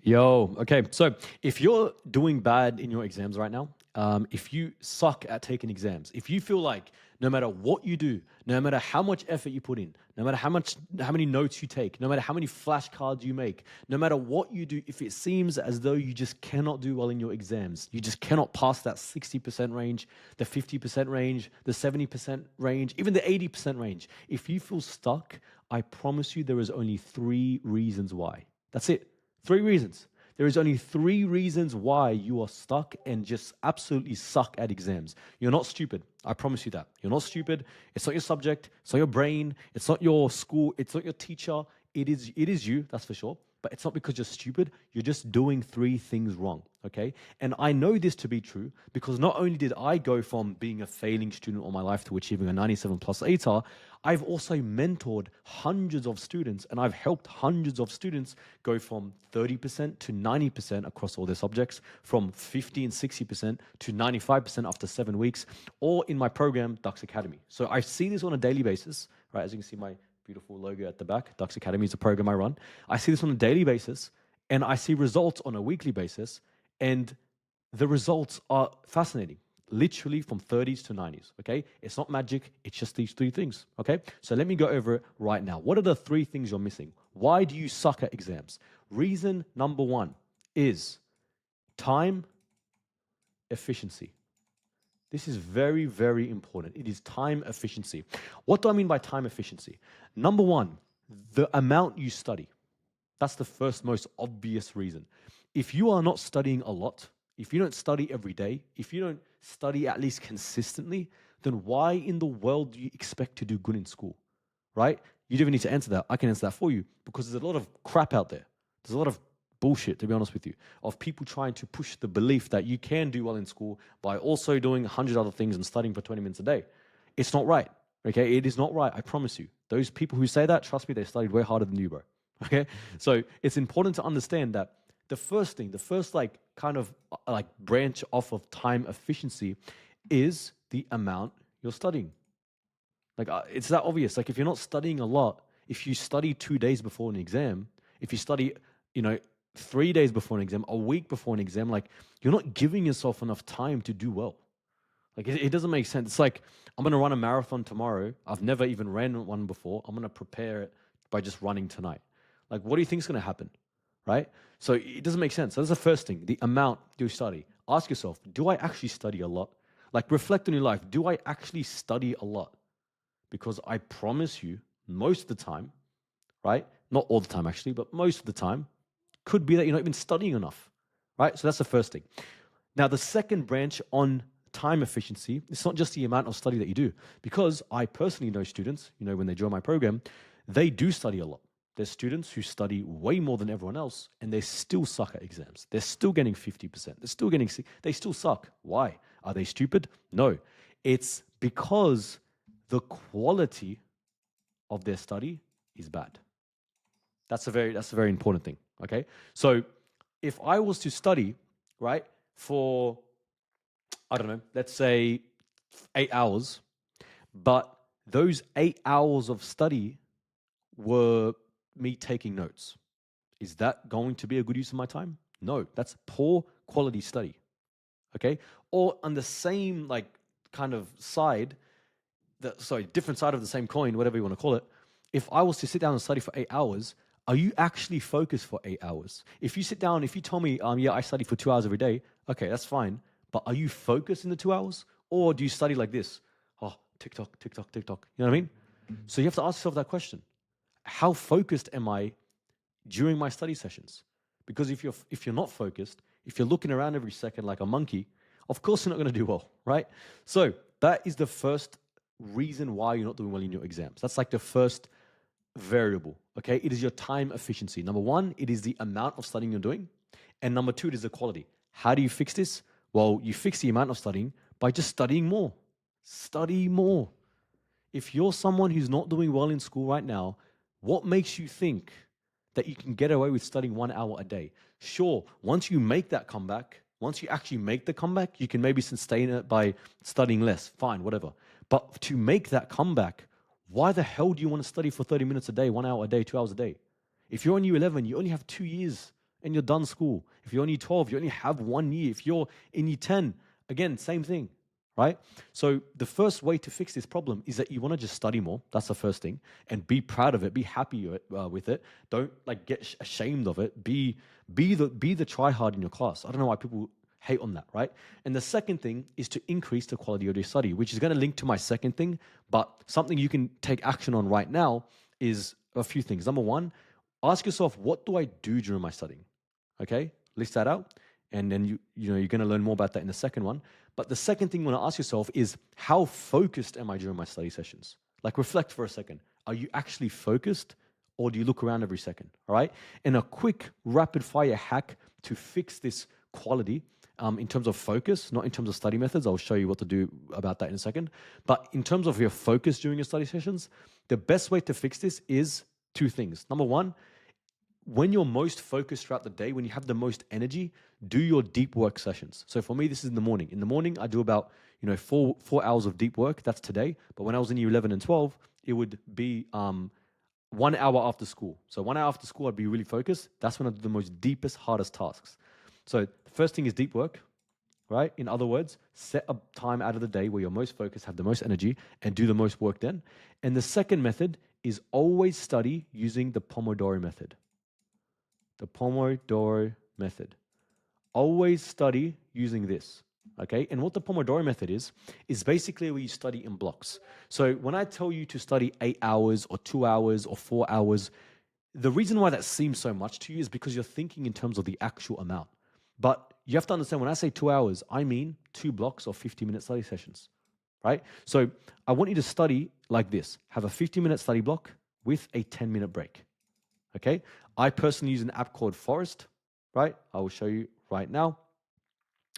Yo, okay. So if you're doing bad in your exams right now, if you suck at taking exams, if you feel like no matter what you do, no matter how much effort you put in, no matter how many notes you take, no matter how many flashcards you make, no matter what you do, if it seems as though you just cannot do well in your exams, you just cannot pass that 60% range, the 50% range, the 70% range, even the 80% range, if you feel stuck, I promise you there is only three reasons why. That's it. Three reasons. There is only three reasons why you are stuck and just absolutely suck at exams. You're not stupid. I promise you that. You're not stupid. It's not your subject. It's not your brain. It's not your school. It's not your teacher. It is you, that's for sure. But it's not because you're stupid. You're just doing three things wrong. Okay. And I know this to be true because not only did I go from being a failing student all my life to achieving a 97 plus ATAR, I've also mentored hundreds of students and I've helped hundreds of students go from 30% to 90% across all their subjects, from 50 and 60% to 95% after 7 weeks, all in my program, Dux Academy. So I see this on a daily basis, right? As you can see, my beautiful logo at the back, Dux Academy is a program I run. I see this on a daily basis and I see results on a weekly basis. And the results are fascinating, literally from 30s to 90s, okay? It's not magic, it's just these three things, okay? So let me go over it right now. What are the three things you're missing? Why do you suck at exams? Reason number one is time efficiency. This is very, very important. It is time efficiency. What do I mean by time efficiency? Number one, the amount you study. That's the first most obvious reason. If you are not studying a lot, if you don't study every day, if you don't study at least consistently, then why in the world do you expect to do good in school? Right? You don't even need to answer that. I can answer that for you because there's a lot of crap out there. There's a lot of bullshit, to be honest with you, of people trying to push the belief that you can do well in school by also doing 100 other things and studying for 20 minutes a day. It's not right. Okay? It is not right. I promise you. Those people who say that, trust me, they studied way harder than you, bro. Okay? So it's important to understand that the first thing, the first like kind of like branch off of time efficiency is the amount you're studying. Like it's that obvious. Like if you're not studying a lot, if you study 2 days before an exam, if you study, you know, 3 days before an exam, a week before an exam, like you're not giving yourself enough time to do well. Like it doesn't make sense. It's like I'm gonna run a marathon tomorrow. I've never even ran one before. I'm gonna prepare it by just running tonight. Like what do you think is gonna happen? Right? So it doesn't make sense. So that's the first thing, the amount you study. Ask yourself, do I actually study a lot? Like reflect on your life. Do I actually study a lot? Because I promise you, most of the time, right? Not all the time actually, but most of the time, could be that you're not even studying enough, right? So that's the first thing. Now, the second branch on time efficiency, it's not just the amount of study that you do, because I personally know students, you know, when they join my program, they do study a lot. There's students who study way more than everyone else, and they still suck at exams. They're still getting 50%. They still suck. Why? Are they stupid? No. It's because the quality of their study is bad. That's a very important thing. Okay. So if I was to study, right, for I don't know, let's say 8 hours, but those 8 hours of study were me taking notes. Is that going to be a good use of my time? No, that's poor quality study. Okay. Or on the same like kind of side, different side of the same coin, whatever you want to call it. If I was to sit down and study for 8 hours, are you actually focused for 8 hours? If you sit down, if you tell me, yeah, I study for 2 hours every day, okay, that's fine. But are you focused in the 2 hours? Or do you study like this? Oh, TikTok, TikTok, TikTok. You know what I mean? So you have to ask yourself that question. How focused am I during my study sessions? Because if you're not focused, if you're looking around every second like a monkey, of course you're not going to do well, right? So that is the first reason why you're not doing well in your exams. That's like the first variable, okay? It is your time efficiency. Number one, it is the amount of studying you're doing. And number two, it is the quality. How do you fix this? Well, you fix the amount of studying by just studying more. Study more. If you're someone who's not doing well in school right now, what makes you think that you can get away with studying 1 hour a day? Sure, once you make that comeback, once you actually make the comeback, you can maybe sustain it by studying less. Fine, whatever. But to make that comeback, why the hell do you want to study for 30 minutes a day, 1 hour a day, 2 hours a day? If you're on year 11, you only have 2 years and you're done school. If you're in year 12, you only have 1 year. If you're in year 10, again, same thing, right? So the first way to fix this problem is that you want to just study more. That's the first thing, and be proud of it. Be happy with it. Don't like get ashamed of it. Be the try hard in your class. I don't know why people hate on that, right? And the second thing is to increase the quality of your study, which is going to link to my second thing. But something you can take action on right now is a few things. Number one, ask yourself, what do I do during my studying? Okay, list that out, and then you're going to learn more about that in the second one. But the second thing you want to ask yourself is, how focused am I during my study sessions? Like, reflect for a second. Are you actually focused, or do you look around every second? All right. And a quick rapid fire hack to fix this quality, in terms of focus, not in terms of study methods. I'll show you what to do about that in a second. But in terms of your focus during your study sessions, the best way to fix this is two things. Number one, when you're most focused throughout the day, when you have the most energy, do your deep work sessions. So for me, this is in the morning. In the morning, I do about 4 hours of deep work. That's today. But when I was in year 11 and 12, it would be 1 hour after school. So 1 hour after school, I'd be really focused. That's when I do the most deepest, hardest tasks. So the first thing is deep work, right? In other words, set a time out of the day where you're most focused, have the most energy, and do the most work then. And the second method is always study using the Pomodoro method. The Pomodoro method. Always study using this, okay? And what the Pomodoro method is basically where you study in blocks. So when I tell you to study 8 hours or 2 hours or 4 hours, the reason why that seems so much to you is because you're thinking in terms of the actual amount. But you have to understand, when I say 2 hours, I mean 2 blocks of 50-minute study sessions, right? So I want you to study like this. Have a 50-minute study block with a 10-minute break, okay? I personally use an app called Forest, right? I will show you right now.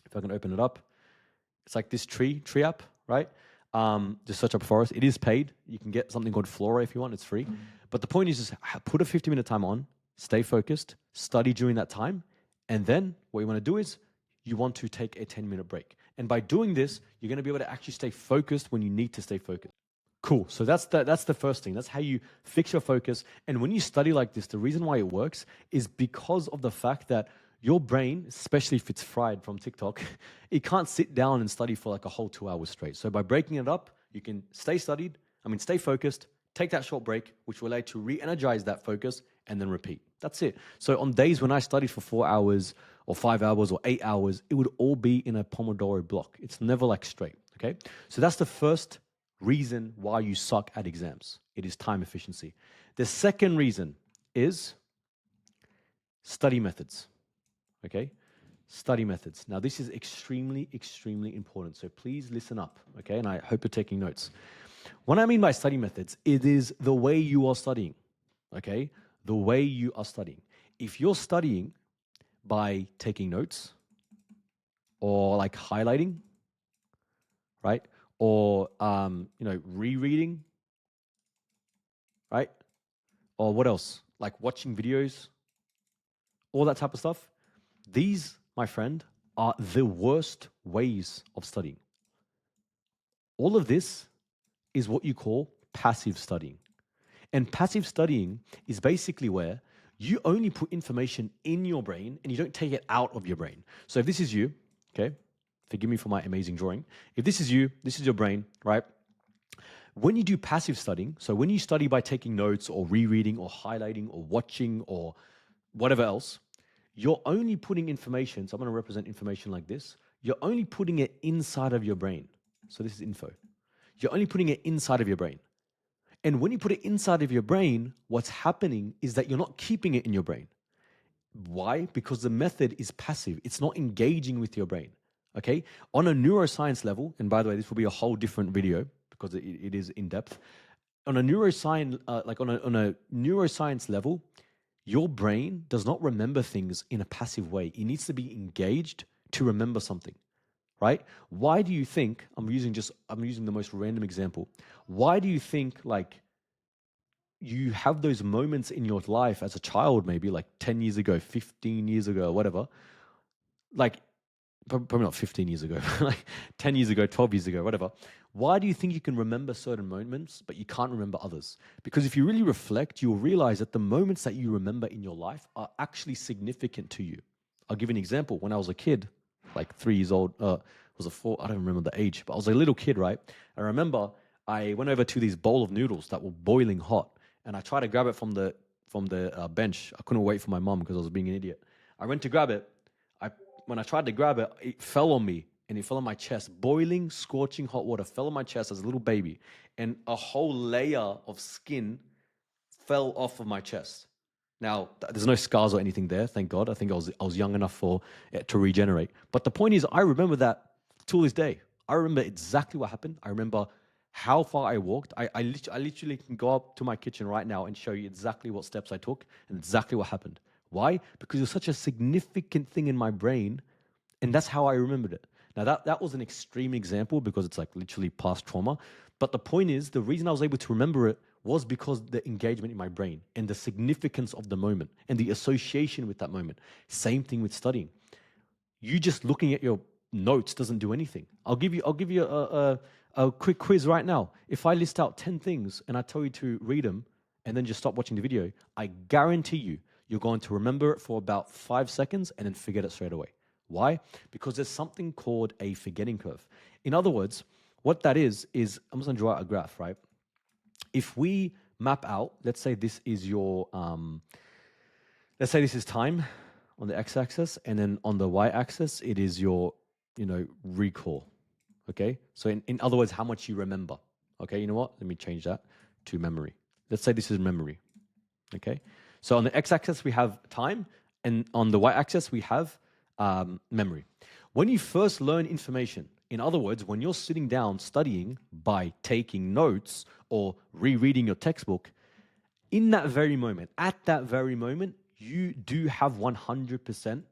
If I can open it up. It's like this tree app, right? Just search up Forest. It is paid. You can get something called Flora if you want. It's free. But the point is just put a 50-minute time on, stay focused, study during that time, and then what you want to do is you want to take a 10-minute break. And by doing this, you're going to be able to actually stay focused when you need to stay focused. Cool. So that's the first thing. That's how you fix your focus. And when you study like this, the reason why it works is because of the fact that your brain, especially if it's fried from TikTok, it can't sit down and study for like a whole 2 hours straight. So by breaking it up, you can stay focused, take that short break, which will allow you to re-energize that focus and then repeat. That's it. So on days when I studied for 4 hours or 5 hours or 8 hours, it would all be in a Pomodoro block. It's never like straight, okay? So that's the first reason why you suck at exams. It is time efficiency. The second reason is study methods. Okay? Study methods. Now, this is extremely, extremely important. So please listen up. Okay? And I hope you're taking notes. What I mean by study methods, it is the way you are studying. Okay? The way you are studying. If you're studying by taking notes or like highlighting, right? Or rereading, right? Or what else? Like watching videos, all that type of stuff. These, my friend, are the worst ways of studying. All of this is what you call passive studying. And passive studying is basically where you only put information in your brain and you don't take it out of your brain. So if this is you, okay, forgive me for my amazing drawing. If this is you, this is your brain, right? When you do passive studying, so when you study by taking notes or rereading or highlighting or watching or whatever else, you're only putting information. So I'm going to represent information like this. You're only putting it inside of your brain. So this is info. You're only putting it inside of your brain. And when you put it inside of your brain, what's happening is that you're not keeping it in your brain. Why? Because the method is passive. It's not engaging with your brain. Okay? On a neuroscience level, and by the way, this will be a whole different video because it is in depth. On a neuroscience, on a neuroscience level, your brain does not remember things in a passive way. It needs to be engaged to remember something, right? Why do you think, I'm using the most random example. Why do you think like you have those moments in your life as a child, maybe like 10 years ago, 15 years ago, whatever, like probably not 15 years ago, like 10 years ago, 12 years ago, whatever. Why do you think you can remember certain moments, but you can't remember others? Because if you really reflect, you'll realize that the moments that you remember in your life are actually significant to you. I'll give you an example. When I was a kid, like 3 years old, was a four, I don't remember the age, but I was a little kid, right? I remember I went over to these bowl of noodles that were boiling hot, and I tried to grab it from the bench. I couldn't wait for my mom because I was being an idiot. I went to grab it. I When I tried to grab it, it fell on me and it fell on my chest. Boiling, scorching hot water fell on my chest as a little baby, and a whole layer of skin fell off of my chest. Now, there's no scars or anything there, thank God. I think I was young enough for it to regenerate. But the point is, I remember that till this day. I remember exactly what happened. I remember how far I walked. I literally can go up to my kitchen right now and show you exactly what steps I took and exactly what happened. Why? Because it was such a significant thing in my brain, and that's how I remembered it. Now, that was an extreme example because it's like literally past trauma. But the point is, the reason I was able to remember it was because the engagement in my brain and the significance of the moment and the association with that moment. Same thing with studying. You just looking at your notes doesn't do anything. I'll give you a quick quiz right now. If I list out 10 things and I tell you to read them and then just stop watching the video, I guarantee you're going to remember it for about 5 seconds and then forget it straight away. Why? Because there's something called a forgetting curve. In other words, what that is I'm just going to draw out a graph, right? If we map out, let's say this is your, let's say this is time on the x-axis, and then on the y-axis, it is your, recall. Okay, so in other words, how much you remember. Okay, you know what? Let me change that to memory. Let's say this is memory. Okay, so on the x-axis we have time, and on the y-axis we have memory. When you first learn information, in other words, when you're sitting down studying by taking notes or rereading your textbook, in that very moment, at that very moment, you do have 100%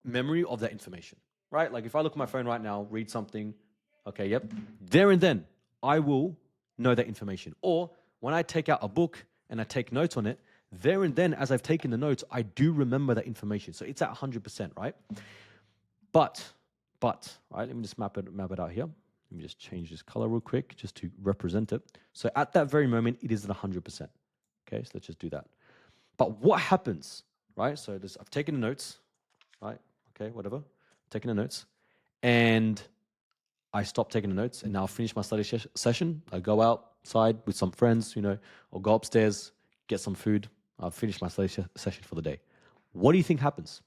memory of that information, right? Like if I look at my phone right now, read something, okay, yep, there and then I will know that information. Or when I take out a book and I take notes on it, there and then as I've taken the notes, I do remember that information. So it's at 100%, right? But, right, let me just map it out here. Let me just change this color real quick just to represent it. So at that very moment, it is at 100%. Okay, so let's just do that. But what happens, right? So I've taken the notes, right? Okay, whatever, taking the notes, and I stop taking the notes, and now I finish my study session. I go outside with some friends, or go upstairs, get some food. I've finished my study session for the day. What do you think happens?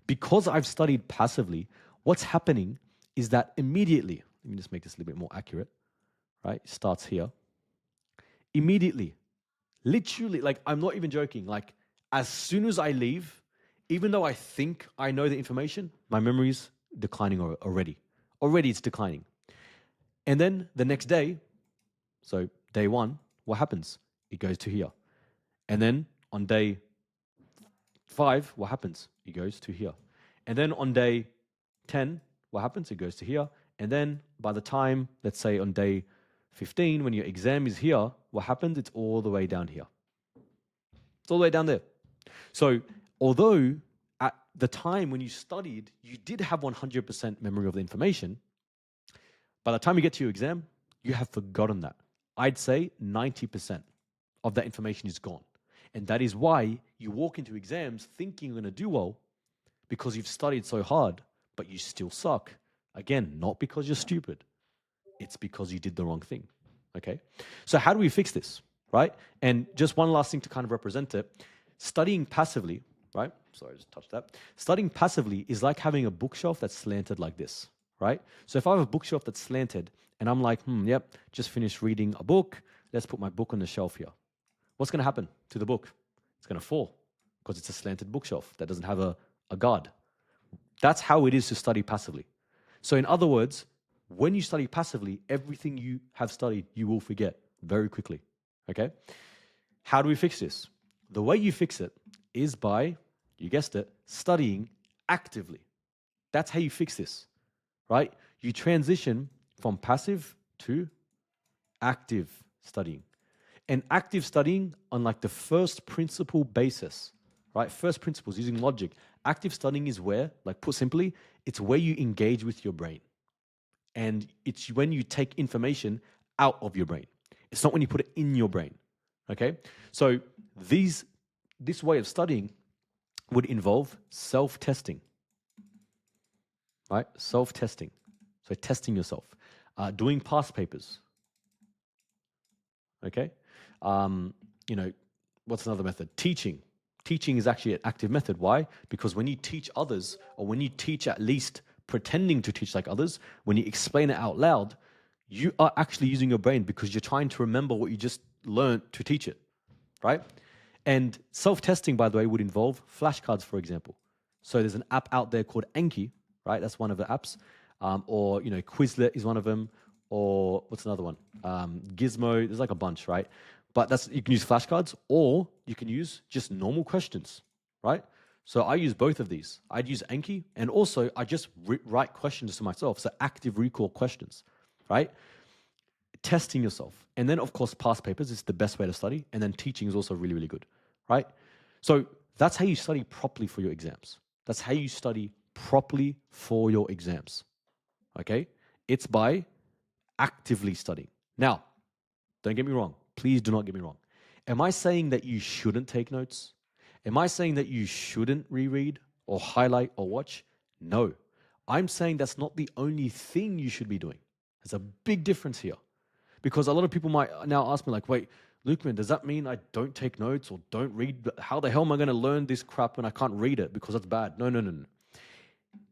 Because I've studied passively, what's happening is that immediately, let me just make this a little bit more accurate, right? It starts here. Immediately, literally, like I'm not even joking, like as soon as I leave, even though I think I know the information, my memory's declining already. Already it's declining. And then the next day, so day one, what happens? It goes to here. And then on day 5, what happens? It goes to here. And then on day 10, what happens? It goes to here. And then by the time, let's say on day 15, when your exam is here, what happens? It's all the way down here. It's all the way down there. So although at the time when you studied, you did have 100% memory of the information, by the time you get to your exam, you have forgotten that. I'd say 90% of that information is gone. And that is why you walk into exams thinking you're going to do well because you've studied so hard, but you still suck. Again, not because you're stupid. It's because you did the wrong thing. Okay? So how do we fix this, right? And just one last thing to kind of represent it. Studying passively, right? Sorry, I just touched that. Studying passively is like having a bookshelf that's slanted like this, right? So if I have a bookshelf that's slanted and I'm like, yep, just finished reading a book, let's put my book on the shelf here. What's going to happen to the book? It's going to fall because it's a slanted bookshelf that doesn't have a guard. That's how it is to study passively. So in other words, when you study passively, everything you have studied, you will forget very quickly, okay? How do we fix this? The way you fix it is by, you guessed it, studying actively. That's how you fix this, right? You transition from passive to active studying. And active studying on like the first principle basis, right? First principles using logic. Active studying is where, like put simply, it's where you engage with your brain. And it's when you take information out of your brain. It's not when you put it in your brain. Okay? So this way of studying would involve self-testing, right? Self-testing. So testing yourself. Doing past papers. Okay? You know, what's another method? Teaching. Teaching is actually an active method. Why? Because when you teach others, or when you teach at least pretending to teach like others, when you explain it out loud, you are actually using your brain because you're trying to remember what you just learned to teach it, right? And self-testing, by the way, would involve flashcards, for example. So there's an app out there called Anki, right? That's one of the apps. Or, you know, Quizlet is one of them. Or what's another one? Gizmo. There's like a bunch, right? But you can use flashcards, or you can use just normal questions, right? So I use both of these. I'd use Anki, and also I just write questions to myself. So active recall questions, right? Testing yourself. And then, of course, past papers is the best way to study. And then teaching is also really, really good, right? So that's how you study properly for your exams. That's how you study properly for your exams, okay? It's by actively studying. Now, don't get me wrong. Please do not get me wrong. Am I saying that you shouldn't take notes? Am I saying that you shouldn't reread or highlight or watch? No. I'm saying that's not the only thing you should be doing. There's a big difference here. Because a lot of people might now ask me, like, wait, Lukeman, does that mean I don't take notes or don't read? How the hell am I going to learn this crap when I can't read it? Because that's bad. No, no, no, no.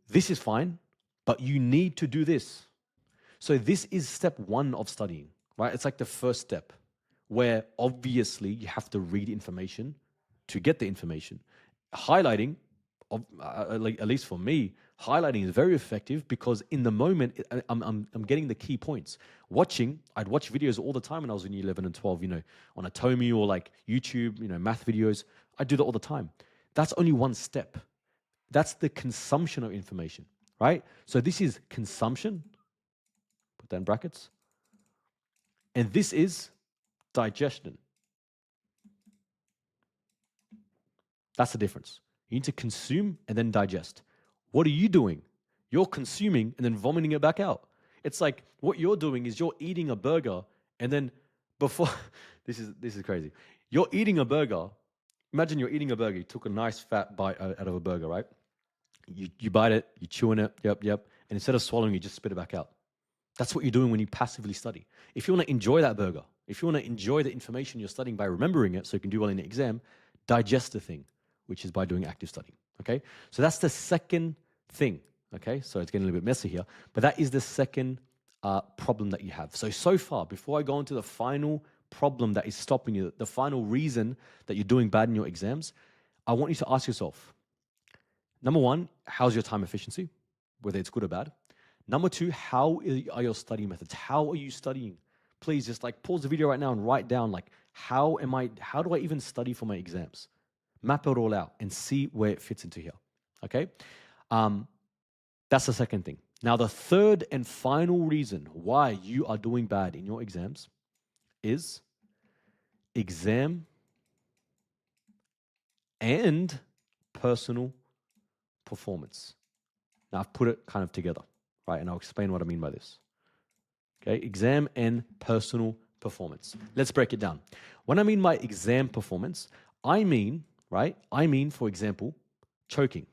This is fine, but you need to do this. So this is step one of studying, right? It's like the first step where obviously you have to read information to get the information. Highlighting, like at least for me, highlighting is very effective because in the moment I'm getting the key points. Watching, I'd watch videos all the time when I was in year 11 and 12, you know, on Atomi or like YouTube, you know, math videos. I do that all the time. That's only one step. That's the consumption of information, right? So this is consumption, put that in brackets, and this is digestion. That's the difference. You need to consume and then digest. What are you doing? You're consuming and then vomiting it back out. It's like what you're doing is you're eating a burger and then before this is crazy. You're eating a burger. Imagine you're eating a burger. You took a nice fat bite out of a burger, right? You bite it, you chew on it, yep. And instead of swallowing, you just spit it back out. That's what you're doing when you passively study. If you want to enjoy that burger, if you want to enjoy the information you're studying by remembering it so you can do well in the exam, digest the thing, which is by doing active studying. Okay? So that's the second thing. Okay? So it's getting a little bit messy here, but that is the second problem that you have. So far, before I go into the final problem that is stopping you, the final reason that you're doing bad in your exams, I want you to ask yourself, number one, how's your time efficiency, whether it's good or bad? Number two, how are your study methods? How are you studying? Please just like pause the video right now and write down like, how do I even study for my exams? Map it all out and see where it fits into here. Okay? That's the second thing. Now, the third and final reason why you are doing bad in your exams is exam and personal performance. Now, I've put it kind of together, right? And I'll explain what I mean by this. Okay, exam and personal performance. Let's break it down. When I mean by exam performance, I mean, for example, choking,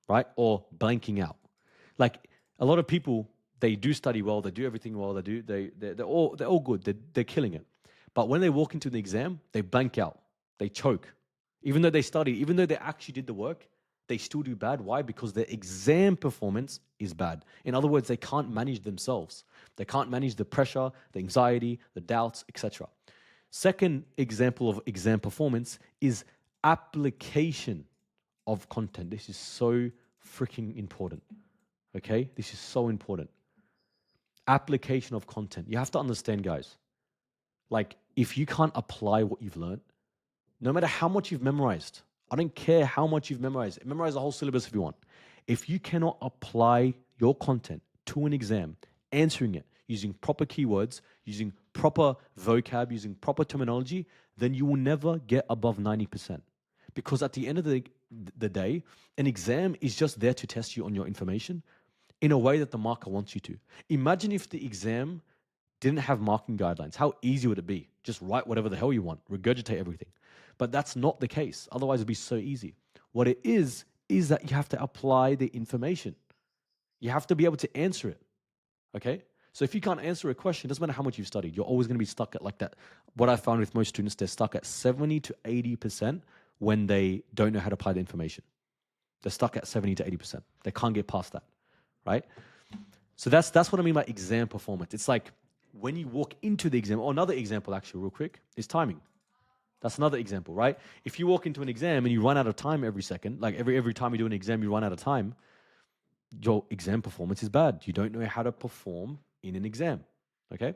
right? Or blanking out. Like a lot of people, they do study well, they do everything well, they're all good, they're killing it. But when they walk into the exam, they blank out, they choke. Even though they studied, even though they actually did the work, they still do bad. Why? Because their exam performance is bad. In other words, they can't manage themselves. They can't manage the pressure, the anxiety, the doubts, etc. Second example of exam performance is application of content. This is so freaking important. Okay? This is so important. Application of content. You have to understand, guys. Like, if you can't apply what you've learned, no matter how much you've memorized, I don't care how much you've memorized. Memorize the whole syllabus if you want. If you cannot apply your content to an exam, answering it using proper keywords, using proper vocab, using proper terminology, then you will never get above 90%. Because at the end of the the day. An exam is just there to test you on your information in a way that the marker wants you to. Imagine if the exam didn't have marking guidelines. How easy would it be? Just write whatever the hell you want, regurgitate everything. But that's not the case. Otherwise, it'd be so easy. What it is that you have to apply the information. You have to be able to answer it. Okay? So if you can't answer a question, it doesn't matter how much you've studied, you're always going to be stuck at like that. What I found with most students, they're stuck at 70 to 80% when they don't know how to apply the information. They're stuck at 70 to 80%. They can't get past that, right? So that's what I mean by exam performance. It's like when you walk into the exam, or another example actually real quick, is timing. That's another example, right? If you walk into an exam and you run out of time every second, like every time you do an exam, you run out of time, your exam performance is bad. You don't know how to perform in an exam, okay?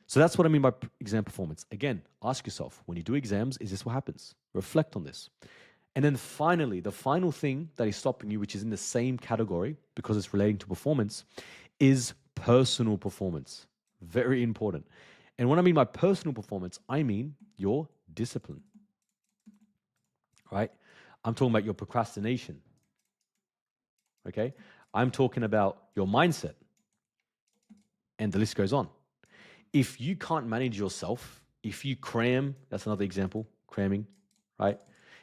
So that's what I mean by exam performance. Again, ask yourself, when you do exams, is this what happens? Reflect on this. And then finally, the final thing that is stopping you, which is in the same category because it's relating to performance, is personal performance. Very important. And when I mean by personal performance, I mean your discipline, right? I'm talking about your procrastination, okay? I'm talking about your mindset, and the list goes on. If you can't manage yourself, if you cram, that's another example, cramming, right?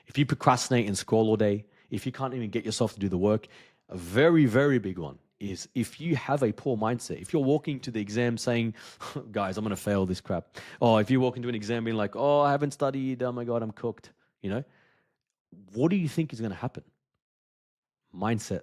If you procrastinate and scroll all day, if you can't even get yourself to do the work, a very, very big one is if you have a poor mindset, if you're walking to the exam saying, guys, I'm going to fail this crap. Or if you walk into an exam being like, oh, I haven't studied, oh my God, I'm cooked, you know, what do you think is going to happen? Mindset,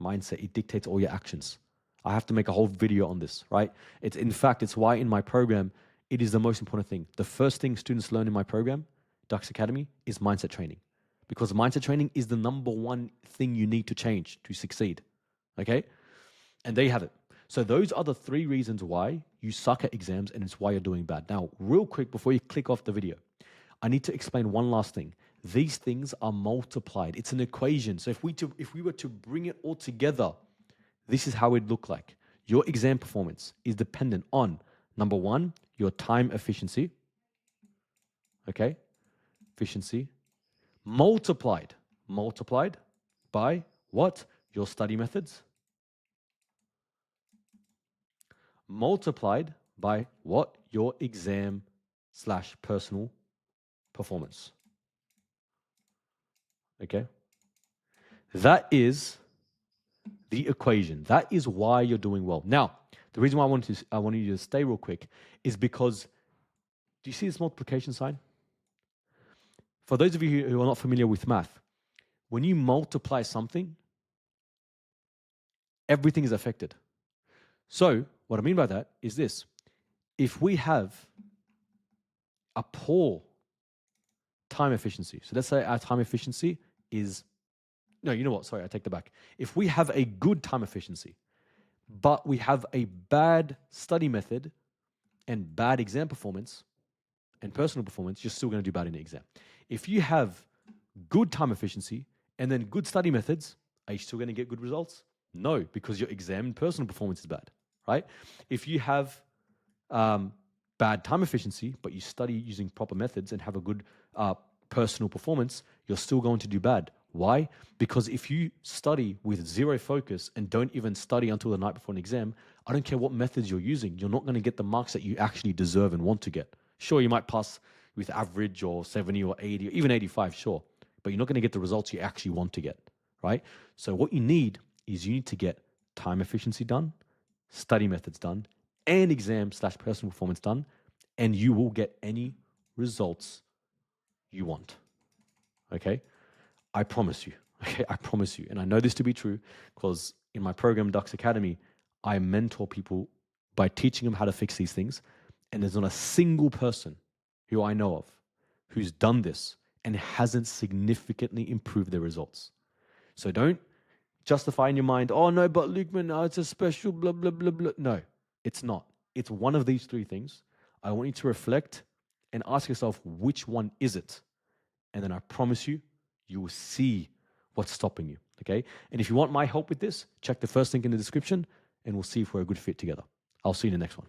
it dictates all your actions. I have to make a whole video on this, right? It's why in my program, it is the most important thing. The first thing students learn in my program, Dux Academy, is mindset training. Because mindset training is the number one thing you need to change to succeed, okay? And they have it. So those are the 3 reasons why you suck at exams, and it's why you're doing bad. Now, real quick, before you click off the video, I need to explain one last thing. These things are multiplied. It's an equation. So if we were to bring it all together, this is how it'd look like. Your exam performance is dependent on, number 1, your time efficiency, okay? Efficiency, multiplied by what? Your study methods, multiplied by what? Your exam/personal performance. Okay? That is the equation. That is why you're doing well. Now, the reason why I wanted you to stay real quick is because, do you see this multiplication sign? For those of you who are not familiar with math, when you multiply something, everything is affected. So, what I mean by that is this. If we have a poor time efficiency, so let's say our time efficiency is, no, you know what? Sorry, I take that back. If we have a good time efficiency, but we have a bad study method and bad exam performance and personal performance, you're still going to do bad in the exam. If you have good time efficiency and then good study methods, are you still going to get good results? No, because your exam and personal performance is bad, right? If you have bad time efficiency, but you study using proper methods and have a good personal performance, you're still going to do bad. Why? Because if you study with zero focus and don't even study until the night before an exam, I don't care what methods you're using, you're not going to get the marks that you actually deserve and want to get. Sure, you might pass with average or 70 or 80 or even 85, sure, but you're not going to get the results you actually want to get, right? So what you need is you need to get time efficiency done, study methods done, and exam/personal performance done, and you will get any results you want. Okay? I promise you. Okay, I promise you. And I know this to be true because in my program, Dux Academy, I mentor people by teaching them how to fix these things. And there's not a single person who I know of who's done this and hasn't significantly improved their results. So don't justify in your mind, oh no, but Lukeman, it's a special blah, blah, blah, blah. No, it's not. It's one of these 3 things. I want you to reflect and ask yourself, which one is it? And then I promise you, you will see what's stopping you, okay? And if you want my help with this, check the first link in the description and we'll see if we're a good fit together. I'll see you in the next one.